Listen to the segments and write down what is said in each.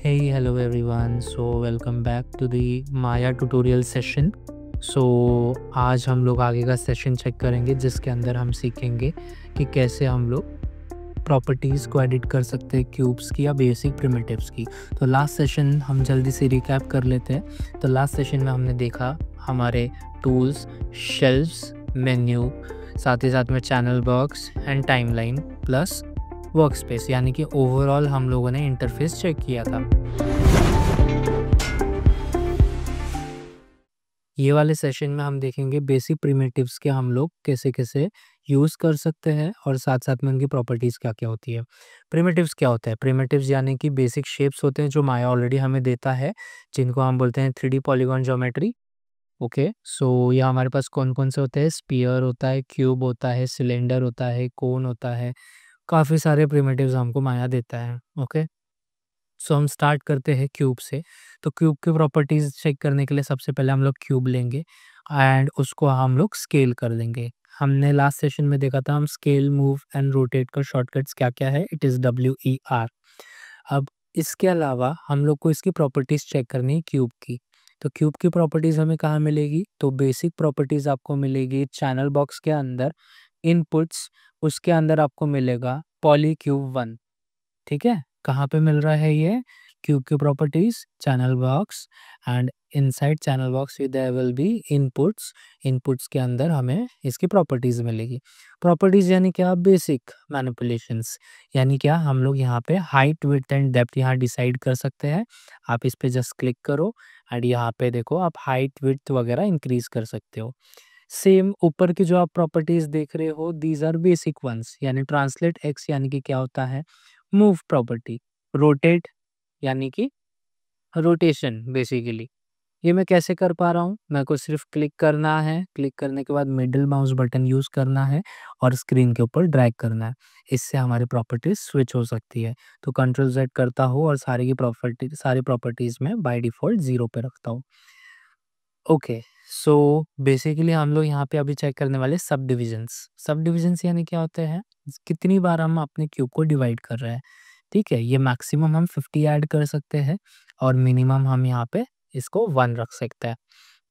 Hey, hello everyone. So welcome back to the Maya tutorial session. आज हम लोग आगे का सेशन चेक करेंगे जिसके अंदर हम सीखेंगे कि कैसे हम लोग प्रॉपर्टीज़ को एडिट कर सकते हैं क्यूब्स की या बेसिक प्रिमिटिव्स की। तो लास्ट सेशन हम जल्दी से रिकैप कर लेते हैं। तो लास्ट सेशन में हमने देखा हमारे टूल्स, शेल्व्स, मेन्यू, साथ ही साथ में channel box and timeline plus workspace, यानी कि ओवरऑल हम लोगों ने इंटरफेस चेक किया था। ये वाले सेशन में हम देखेंगे बेसिक प्रिमिटिव्स के हम लोग कैसे कैसे यूज़ कर सकते हैं और साथ साथ में उनकी प्रॉपर्टीज़ क्या क्या होती है। प्रिमिटिव्स क्या होता है? प्रिमिटिव्स यानी कि बेसिक शेप्स होते हैं जो माया ऑलरेडी हमें देता है, जिनको हम बोलते हैं 3D पॉलीगॉन ज्योमेट्री। ओके, सो ये हमारे पास कौन कौन से होते हैं? स्पीयर होता है, क्यूब होता है, सिलेंडर होता है, कोन होता है, काफ़ी सारे प्रिमिटिव्स हमको माया देता है। ओके, सो हम स्टार्ट करते हैं क्यूब से। तो क्यूब की प्रॉपर्टीज़ चेक करने के लिए सबसे पहले हम लोग क्यूब लेंगे एंड उसको हम लोग स्केल कर देंगे। हमने लास्ट सेशन में देखा था हम स्केल, मूव एंड रोटेट का शॉर्टकट्स क्या-क्या है? It is WER। अब इसके अलावा हम लोग को इसकी प्रॉपर्टीज़ चेक करनी है क्यूब की। तो क्यूब की प्रॉपर्टीज़ हमें कहाँ मिलेगी? तो बेसिक प्रॉपर्टीज़ आपको मिलेगी चैनल बॉक्स के अंदर, इनपुट्स, उसके अंदर आपको मिलेगा पॉलीक्यूब 1। ठीक है? कहाँ पे मिल रहा है ये? क्यूब की properties, channel box and inside channel box there will be inputs. Inputs के अंदर हमें इसकी प्रॉपर्टीज़ मिलेगी। प्रॉपर्टीज़ यानी क्या? बेसिक मैनिपुलेशंस, यानी क्या? हम लोग यहाँ पे हाइट, विड्थ एंड डेप्थ यहाँ डिसाइड कर सकते हैं। आप इस पे जस्ट क्लिक करो एंड यहाँ पे देखो आप हाइट, विड्थ वगैरह इंक्रीज़ कर सकते हो। सेम ऊपर की जो आप प्रॉपर्टीज़ देख रहे हो, दीज़ आर बेसिक वन्स, यानी ट्रांसलेट एक्स यानी कि क्या होता है? Move property. रोटेट यानी कि रोटेशन बेसिकली। ये मैं कैसे कर पा रहा हूँ? मेरे को सिर्फ क्लिक करना है, क्लिक करने के बाद मिडल माउस बटन यूज़ करना है और स्क्रीन के ऊपर ड्रैग करना है। इससे हमारी प्रॉपर्टीज़ स्विच हो सकती है। तो कंट्रोल ज़ेड करता हूँ और सारी प्रॉपर्टीज़ में बाय डिफ़ॉल्ट 0 पे रखता हूँ। ओके, सो बेसिकली हम लोग यहाँ पे अभी चेक करने वाले सब डिविजन्स। सब डिविजन्स यानी क्या होते हैं? कितनी बार हम अपने क्यूब को डिवाइड कर रहे हैं। ठीक है? ये मैक्सिमम हम 50 ऐड कर सकते हैं और मिनिमम हम यहाँ पे इसको 1 रख सकते हैं।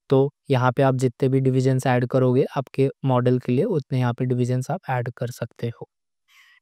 तो यहाँ पे आप जितने भी डिविजन्स ऐड करोगे आपके मॉडल के लिए, उतने यहाँ पे डिविजन्स आप ऐड कर सकते हो।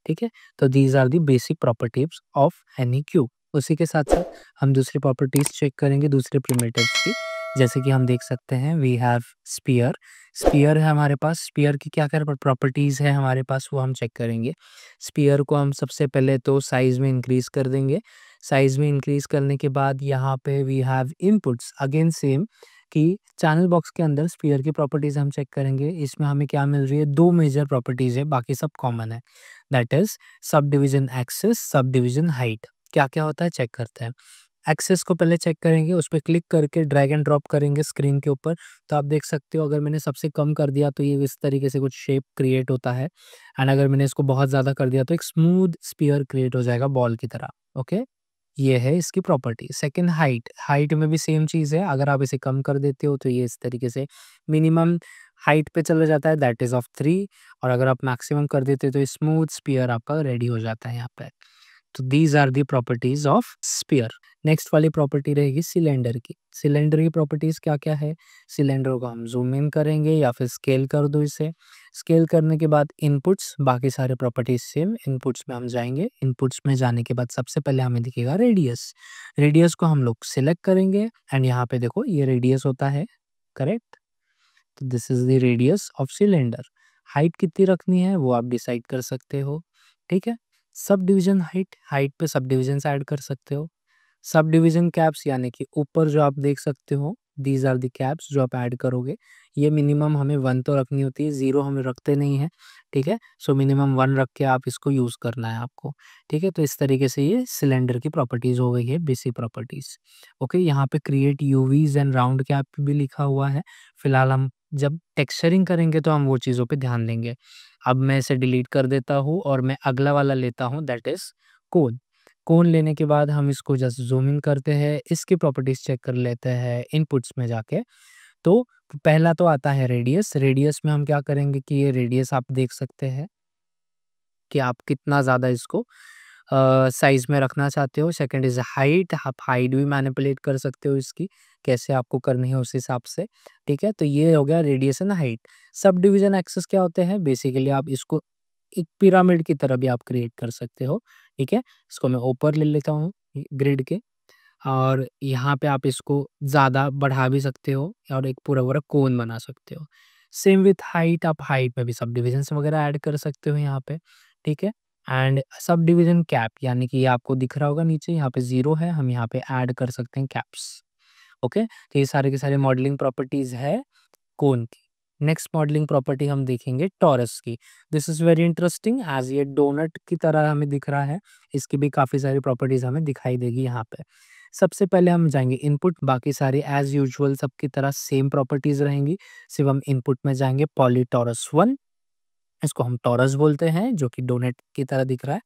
ठीक है? तो these are the basic properties of any cube. उसी के साथ-साथ हम दूसरी प्रॉपर्टीज़ चेक करेंगे दूसरे प्रिमिटिव्स की। जैसे कि हम देख सकते हैं वी हैव स्फीयर। स्फीयर है हमारे पास, स्फीयर की क्या-क्या प्रॉपर्टीज़ है हमारे पास वो हम चेक करेंगे। स्फीयर को हम सबसे पहले तो साइज़ में इंक्रीज़ कर देंगे। साइज़ में इंक्रीज़ करने के बाद यहाँ पे we have inputs, again same कि चैनल बॉक्स के अंदर स्फीयर की प्रॉपर्टीज़ हम चेक करेंगे। इसमें हमें क्या मिल रही है? 2 मेजर प्रॉपर्टीज़ है, बाकी सब कॉमन है। That is sub division axis, sub division height. क्या-क्या होता है चेक करते हैं। एक्सिस को पहले चेक करेंगे, उस पे क्लिक करके ड्रैग एंड ड्रॉप करेंगे स्क्रीन के ऊपर, तो आप देख सकते हो अगर मैंने सबसे कम कर दिया तो ये इस तरीके से कुछ शेप क्रिएट होता है एंड अगर मैंने इसको बहुत ज़्यादा कर दिया तो एक स्मूथ स्फीयर क्रिएट हो जाएगा बॉल की तरह। ओके? ये है इसकी प्रॉपर्टी। सेकंड हाइट, हाइट में भी सेम चीज़ है, अगर आप इसे कम कर देते हो तो ये इस तरीके से मिनिमम हाइट पे चला जाता है, दैट इज़ ऑफ 3, और अगर आप मैक्सिमम कर देते हो तो स्मूथ स्फीयर आपका रेडी हो जाता है यहाँ पे। तो these are the properties of sphere. Next वाली प्रॉपर्टी रहेगी सिलेंडर की। सिलेंडर की प्रॉपर्टीज़ क्या-क्या है? सिलेंडर को हम ज़ूम इन करेंगे या फिर स्केल कर दो इसे। स्केल करने के बाद इनपुट्स, बाकी सारे प्रॉपर्टीज़ सेम। इनपुट्स में हम जाएँगे, इनपुट्स में जाने के बाद सबसे पहले हमें दिखेगा रेडियस। रेडियस को हम लोग सिलेक्ट करेंगे एंड यहाँ पे देखो ये रेडियस होता है, करेक्ट? तो this is the radius of cylinder. Height कितनी रखनी है वो आप डिसाइड कर सकते हो, ठीक है? सब डिवीज़न हाइट, हाइट पे सब डिविजन्स ऐड कर सकते हो। सब डिवीज़न कैप्स यानी कि ऊपर जो आप देख सकते हो, दीज़ आर द कैप्स जो आप ऐड करोगे। ये मिनिमम हमें 1 तो रखनी होती है, 0 हम रखते नहीं हैं, ठीक है? सो मिनिमम 1 रख के आप इसको यूज़ करना है आपको, ठीक है? तो इस तरीके से ये सिलेंडर की प्रॉपर्टीज़ हो गई है, बेसिक प्रॉपर्टीज़। ओके, यहाँ पे create UVs and round cap भी लिखा हुआ है। फिलहाल हम जब टेक्सचरिंग करेंगे तो हम वो चीज़ों पे ध्यान देंगे। अब मैं इसे डिलीट कर देता हूँ और मैं अगला वाला लेता हूँ, दैट इज़ कोन। कोन लेने के बाद हम इसको जस्ट ज़ूम इन करते हैं, इसकी प्रॉपर्टीज़ चेक कर लेते हैं इनपुट्स में जाके। तो पहला तो आता है रेडियस। रेडियस में हम क्या करेंगे कि ये रेडियस आप देख सकते हैं कि आप कितना ज़्यादा इसको साइज़ में रखना चाहते हो। सेकंड इज़ हाइट, आप हाइट भी मैनिपुलेट कर सकते हो इसकी, कैसे आपको करनी है उस हिसाब से, ठीक है? तो ये हो गया radius and height. Subdivision axes क्या होते हैं? बेसिकली आप इसको एक पिरामिड की तरह भी आप क्रिएट कर सकते हो, ठीक है? इसको मैं ऊपर ले लेता हूँ ग्रिड के, और यहाँ पे आप इसको ज़्यादा बढ़ा भी सकते हो और एक पूरा-पूरा कोन बना सकते हो। सेम विथ हाइट, आप हाइट में भी सब डिविज़न्स वगैरह ऐड कर सकते हो यहाँ पे, ठीक है? एंड सब डिवीज़न कैप, यानी कि ये आपको दिख रहा होगा नीचे यहाँ पे 0 है, हम यहाँ पे ऐड कर सकते हैं कैप्स, ओके? तो ये सारे के सारे मॉडलिंग प्रॉपर्टीज़ है कोन की। नेक्स्ट मॉडलिंग प्रॉपर्टी हम देखेंगे टॉरस की। This is very interesting, as ये डोनट की तरह हमें दिख रहा है, इसकी भी काफ़ी सारी प्रॉपर्टीज़ हमें दिखाई देगी यहाँ पे। सबसे पहले हम जाएँगे इनपुट, बाकी सारी एज़ यूजुअल सबकी तरह सेम प्रॉपर्टीज़ रहेंगी, सिर्फ़ हम इनपुट में जाएँगे पॉलीटॉरस 1, इसको हम टॉरस बोलते हैं, जो कि डोनट की तरह दिख रहा है।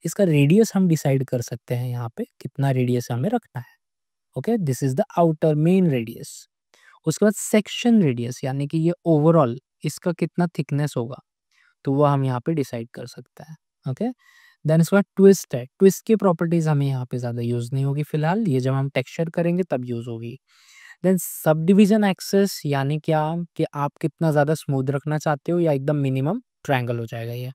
इसका रेडियस हम डिसाइड कर सकते हैं यहाँ पे, कितना रेडियस हमें रखना है, okay? This is the outer main radius. उसके बाद सेक्शन रेडियस, यानी कि ये ओवरऑल इसका कितना थिकनेस होगा, तो वो हम यहाँ पे डिसाइड कर सकते हैं, ओके? देन इसके बाद ट्विस्ट है, ट्विस्ट की प्रॉपर्टीज़ हमें यहाँ पे ज़्यादा यूज़ नहीं होगी फिलहाल, ये जब हम टेक्सचर करेंगे तब यूज़ होगी। देन सब डिवीज़न एक्सेस, यानी क्या कि आप कितना ज़्यादा स्मूथ रखना चाहते हो या एकदम मिनिमम ट्रायंगल हो जाएगा ये,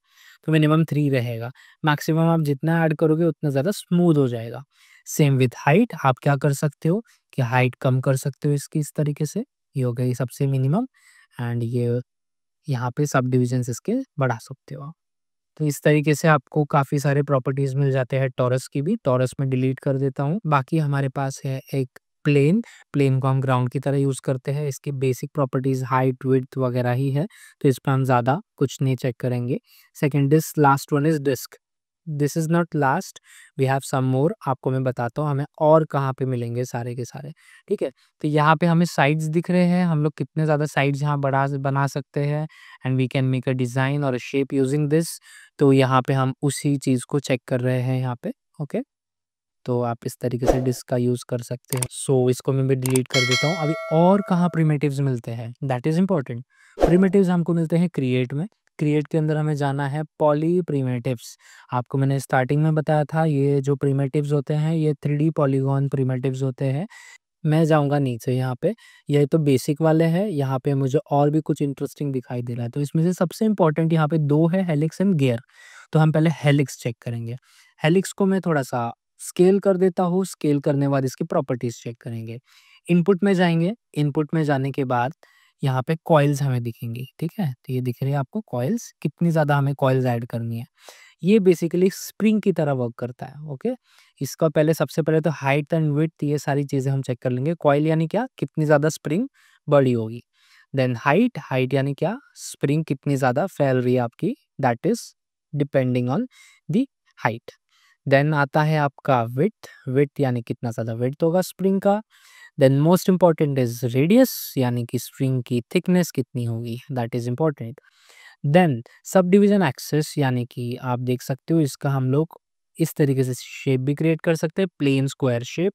तो मिनिमम 3 रहेगा, मैक्सिमम आप जितना ऐड करोगे उतना ज़्यादा स्मूथ हो जाएगा। सेम विथ हाइट, आप क्या कर सकते हो कि हाइट कम कर सकते हो इसकी इस तरीके से, ये हो गई सबसे मिनिमम, एंड ये यहाँ पे सब डिविजन्स इसके बढ़ा सकते हो आप। तो इस तरीके से आपको काफ़ी सारे प्रॉपर्टीज़ मिल जाते हैं टॉरस की भी, टॉरस में डिलीट कर देता हूँ। बाकी हमारे पास है एक प्लेन, प्लेन को हम ग्राउंड की तरह यूज़ करते हैं, इसकी बेसिक प्रॉपर्टीज़ हाइट, विड्थ वगैरह ही है, तो इस पे हम ज़्यादा कुछ नहीं चेक करेंगे। Second is last one is disk. This is not last, we have some more, आपको मैं बताता हूँ हमें और कहाँ पे मिलेंगे सारे के सारे, ठीक है? तो यहाँ पे हमें साइड्स दिख रहे हैं, हम लोग कितने ज़्यादा साइड्स यहाँ बना सकते हैं, and we can make a design और अ शेप यूजिंग दिस। तो यहाँ पे हम उसी चीज़ को चेक कर रहे हैं यहाँ पे, ओके? तो आप इस तरीके से डिस्क का यूज़ कर सकते हो। सो इसको मैं भी डिलीट कर देता हूँ। अभी और कहाँ प्रिमिटिव्स मिलते हैं, दैट इज़ इम्पोर्टेंट। प्रिमिटिव्स हमको मिलते हैं क्रिएट में। क्रिएट के अंदर हमें जाना है पॉली प्रिमिटिव्स। आपको मैंने स्टार्टिंग में बताया था, ये जो प्रिमिटिव्स होते हैं ये 3D पॉलीगॉन प्रिमिटिव्स होते हैं। मैं जाऊँगा नीचे यहाँ पे, ये तो बेसिक वाले हैं, यहाँ पे मुझे और भी कुछ इंटरेस्टिंग दिखाई दे रहा है। तो इसमें से सबसे इम्पोर्टेंट यहाँ पे 2 है, हेलिक्स एंड गियर। तो हम पहले हेलिक्स चेक करेंगे। हेलिक्स को मैं थोड़ा-सा स्केल कर देता हूँ, स्केल करने के बाद इसकी प्रॉपर्टीज़ चेक करेंगे। इनपुट में जाएँगे, इनपुट में जाने के बाद यहाँ पे कॉइल्स हमें दिखेंगी, ठीक है? तो ये दिख रही है आपको कॉइल्स, कितनी ज़्यादा हमें कॉइल्स ऐड करनी है। ये बेसिकली स्प्रिंग की तरह वर्क करता है, ओके? इसका पहले सबसे पहले तो हाइट एंड विड्थ, ये सारी चीज़ें हम चेक कर लेंगे। कॉइल यानी क्या? कितनी ज़्यादा स्प्रिंग बड़ी होगी। देन हाइट, हाइट यानी क्या? स्प्रिंग कितनी ज़्यादा फैल रही है आपकी, that is depending on the height. Then आता है आपका विड्थ, विड्थ यानी कितना ज़्यादा विड्थ होगा स्प्रिंग का। Then most important is radius, यानी कि स्प्रिंग की थिकनेस कितनी होगी, that is important. Then subdivision axes, यानी कि आप देख सकते हो इसका हम लोग इस तरीके से शेप भी क्रिएट कर सकते हैं, प्लेन स्क्वायर शेप,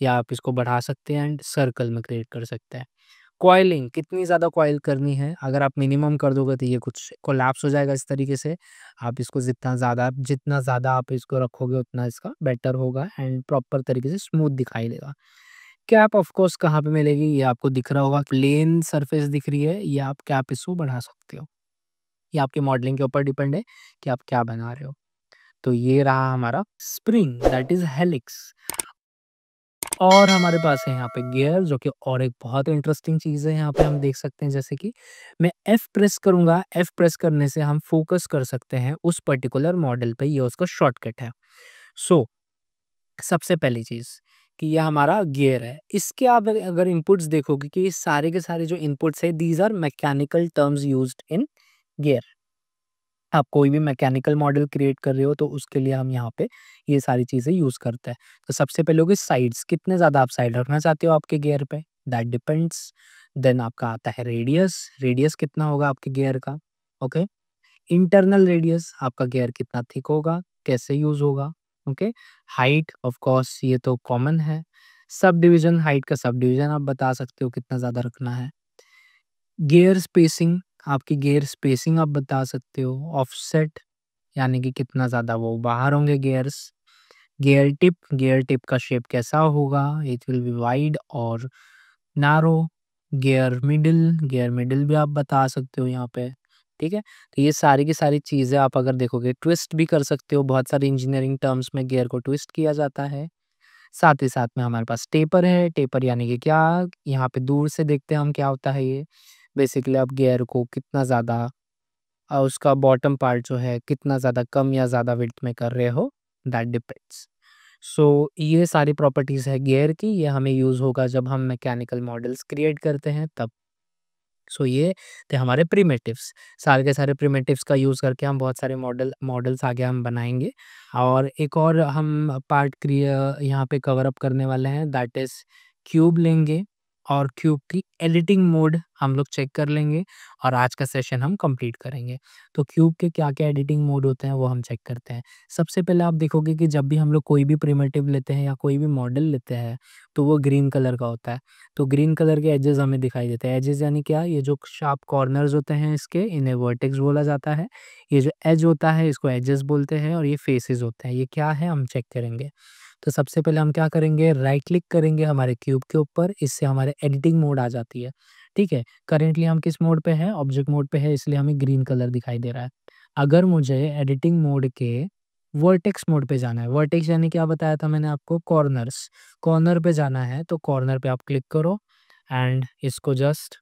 या आप इसको बढ़ा सकते हैं एंड सर्कल में क्रिएट कर सकते हैं। कॉइलिंग कितनी ज़्यादा कॉइल करनी है, अगर आप मिनिमम कर दोगे तो ये कुछ कोलैप्स हो जाएगा इस तरीके से। आप इसको जितना ज़्यादा आप इसको रखोगे उतना इसका बेटर होगा एंड प्रॉपर तरीके से स्मूथ दिखाई देगा। कैप ऑफ कोर्स कहाँ पे मिलेगी, ये आपको दिख रहा होगा, प्लेन सरफेस दिख रही है, ये आप कैप इसको बढ़ा सकते हो। ये आपके मॉडलिंग के ऊपर डिपेंड है कि आप क्या बना रहे हो। तो ये रहा हमारा स्प्रिंग, दैट इज़ हेलिक्स। और हमारे पास है यहाँ पे गियर, जो कि और एक बहुत इंटरेस्टिंग चीज़ है, यहाँ पे हम देख सकते हैं जैसे कि मैं F प्रेस करूँगा, F प्रेस करने से हम फ़ोकस कर सकते हैं उस पर्टिकुलर मॉडल पे, ये उसका शॉर्टकट है। सो सबसे पहली चीज़ कि ये हमारा गियर है। इसके आप अगर इनपुट्स देखोगे कि ये सारे के सारे जो इनपुट्स है, these are mechanical terms used in gear. आप कोई भी मैकेनिकल मॉडल क्रिएट कर रहे हो तो उसके लिए हम यहाँ पे ये सारी चीज़ें यूज़ करते हैं। तो सबसे पहले होगी साइड्स, कितने ज़्यादा आप साइड रखना चाहते हो आपके गियर पे, दैट डिपेंड्स। देन आपका आता है रेडियस, रेडियस कितना होगा आपके गियर का, ओके? इंटरनल रेडियस, आपका गियर कितना थिक होगा, कैसे यूज़ होगा, ओके? हाइट ऑफ कोर्स ये तो कॉमन है। सब डिवीज़न, हाइट का सब डिवीज़न आप बता सकते हो कितना ज़्यादा रखना है। गियर स्पेसिंग, आपकी गियर स्पेसिंग आप बता सकते हो। ऑफसेट, यानी कि कितना ज़्यादा वो बाहर होंगे गियर्स। गियर टिप का शेप कैसा होगा? इट विल बी वाइड और नैरो। गियर मिडल भी आप बता सकते हो यहाँ पे, ठीक है? तो ये सारी की सारी चीज़ें आप अगर देखोगे, ट्विस्ट भी कर सकते हो, बहुत सारी इंजीनियरिंग टर्म्स में गियर को ट्विस्ट किया जाता है। साथ ही साथ में हमारे पास टेपर है, टेपर यानी कि क्या? यहाँ पे दूर से देखते हैं हम क्या होता है ये। बेसिकली आप गियर को कितना ज़्यादा उसका बॉटम पार्ट जो है कितना ज़्यादा कम या ज़्यादा विड्थ में कर रहे हो, दैट डिपेंड्स। सो ये सारी प्रॉपर्टीज़ है गियर की, ये हमें यूज़ होगा जब हम मैकेनिकल मॉडल्स क्रिएट करते हैं तब। सो ये थे हमारे प्रिमिटिव्स। सारे के सारे प्रिमिटिव्स का यूज़ करके हम बहुत सारे मॉडल्स आगे हम बनाएँगे। और एक और हम पार्ट यहाँ पे कवर अप करने वाले हैं, दैट इज़ क्यूब लेंगे और क्यूब की एडिटिंग मोड हम लोग चेक कर लेंगे और आज का सेशन हम कंप्लीट करेंगे। तो क्यूब के क्या-क्या एडिटिंग मोड होते हैं वो हम चेक करते हैं। सबसे पहले आप देखोगे कि जब भी हम लोग कोई भी प्रिमिटिव लेते हैं या कोई भी मॉडल लेते हैं, तो वो ग्रीन कलर का होता है। तो ग्रीन कलर के एजेस हमें दिखाई देते हैं। एजेस यानी क्या? ये जो शार्प कॉर्नर्स होते हैं इसके, इन्हें वर्टेक्स बोला जाता है। ये जो एज होता है इसको एजेस बोलते हैं और ये फेसेस होते हैं। ये क्या है हम चेक करेंगे। तो सबसे पहले हम क्या करेंगे, राइट क्लिक करेंगे हमारे क्यूब के ऊपर, इससे हमारे एडिटिंग मोड आ जाती है। ठीक है? करंटली हम किस मोड पे हैं? ऑब्जेक्ट मोड पे है, इसलिए हमें ग्रीन कलर दिखाई दे रहा है। अगर मुझे एडिटिंग मोड के वर्टेक्स मोड पे जाना है, वर्टेक्स यानी क्या बताया था मैंने आपको? कॉर्नर्स। कॉर्नर पे जाना है तो कॉर्नर पे आप क्लिक करो एंड इसको जस्ट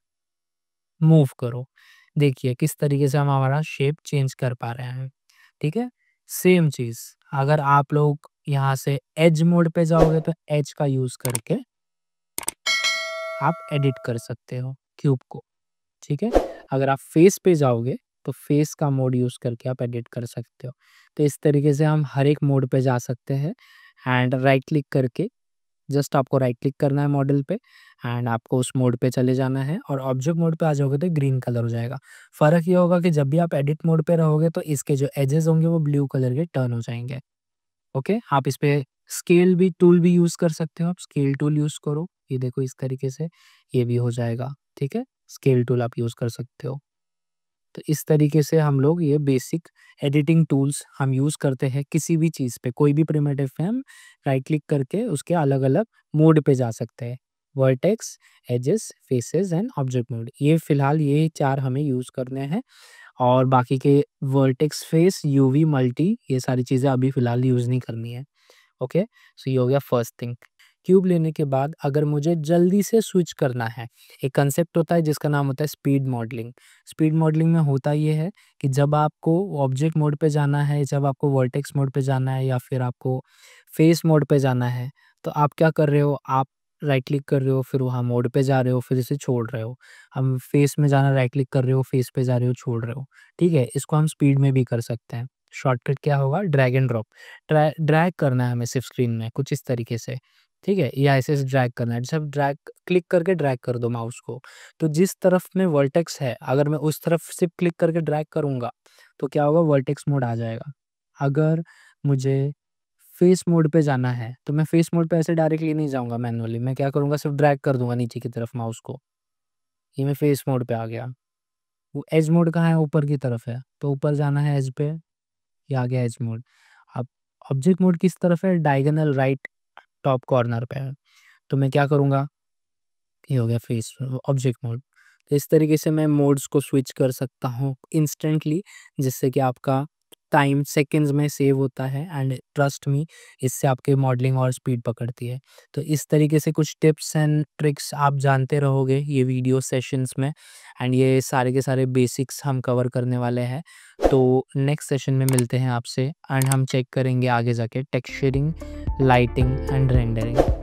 मूव करो। देखिए किस तरीके से हम हमारा शेप चेंज कर पा रहे हैं, ठीक है? सेम चीज़ अगर आप लोग यहाँ से एज मोड पे जाओगे तो एज का यूज़ करके आप एडिट कर सकते हो क्यूब को, ठीक है? अगर आप फेस पे जाओगे तो फेस का मोड यूज़ करके आप एडिट कर सकते हो। तो इस तरीके से हम हर एक मोड पे जा सकते हैं एंड राइट क्लिक करके जस्ट आपको राइट क्लिक करना है मॉडल पे एंड आपको उस मोड पे चले जाना है और ऑब्जेक्ट मोड पे आ जाओगे तो ग्रीन कलर हो जाएगा। फ़र्क ये होगा कि जब भी आप एडिट मोड पे रहोगे तो इसके जो एजेस होंगे वो ब्लू कलर के टर्न हो जाएँगे। ओके? आप इस पे स्केल भी टूल भी यूज़ कर सकते हो, आप स्केल टूल यूज़ करो। ये देखो इस तरीके से ये भी हो जाएगा, ठीक है? स्केल टूल आप यूज़ कर सकते हो। तो इस तरीके से हम लोग ये बेसिक एडिटिंग टूल्स हम यूज़ करते हैं किसी भी चीज़ पे, कोई भी प्रिमिटिव पे हम राइट क्लिक करके उसके अलग-अलग मोड पे जा सकते हैं। Vertex, edges, faces and object mode. ये फ़िलहाल ये 4 हमें यूज़ करने हैं और बाकी के वर्टेक्स, फेस, यूवी, मल्टी ये सारी चीज़ें अभी फ़िलहाल यूज़ नहीं करनी है। ओके? सो ये हो गया फर्स्ट थिंग। क्यूब लेने के बाद अगर मुझे जल्दी से स्विच करना है, एक कंसेप्ट होता है जिसका नाम होता है स्पीड मॉडलिंग। स्पीड मॉडलिंग में होता ये है कि जब आपको ऑब्जेक्ट मोड पे जाना है, जब आपको वर्टेक्स मोड पे जाना है या फिर आपको फेस मोड पे जाना है, तो आप क्या कर रहे हो, आप राइट क्लिक कर रहे हो, फिर वहाँ मोड पे जा रहे हो, फिर इसे छोड़ रहे हो। हम फेस में जाना राइट क्लिक कर रहे हो, फेस पे जा रहे हो, छोड़ रहे हो। ठीक है? इसको हम स्पीड में भी कर सकते हैं। शॉर्टकट क्या होगा? Drag and drop. ड्रैग करना है हमें सिर्फ़ स्क्रीन में कुछ इस तरीके से, ठीक है? या ऐसे ड्रैग करना है, जैसे आप ड्रैग क्लिक करके ड्रैग कर दो माउस को, तो जिस तरफ में वर्टेक्स है, अगर मैं उस तरफ सिर्फ़ क्लिक करके ड्रैग करूँगा, तो क्या होगा? वर्टेक्स मोड आ जाएगा। अगर मुझे फेस मोड पे जाना है, तो मैं फेस मोड पे ऐसे डायरेक्टली नहीं जाऊँगा मैनुअली, मैं क्या करूँगा सिर्फ़ ड्रैग कर दूँगा नीचे की तरफ माउस को, ये मैं फेस मोड पे आ गया। वो एज मोड कहाँ है? ऊपर की तरफ है, तो ऊपर जाना है एज पे, ये आ गया एज मोड। अब ऑब्जेक्ट मोड किस तरफ है? डायगोनल राइट टॉप कॉर्नर पे है, तो मैं क्या करूँगा? ये हो गया फेस ऑब्जेक्ट मोड। तो इस तरीके से मैं मोड्स को स्विच कर सकता हूँ इंस्टेंटली, जिससे कि आपका टाइम सेकंड्स में सेव होता है एंड ट्रस्ट मी इससे आपके मॉडलिंग और स्पीड पकड़ती है। तो इस तरीके से कुछ टिप्स एंड ट्रिक्स आप जानते रहोगे ये वीडियो सेशंस में एंड ये सारे के सारे बेसिक्स हम कवर करने वाले हैं। तो नेक्स्ट सेशन में मिलते हैं आपसे एंड हम चेक करेंगे आगे जाके टेक्सचरिंग, लाइटिंग एंड रेंडरिंग।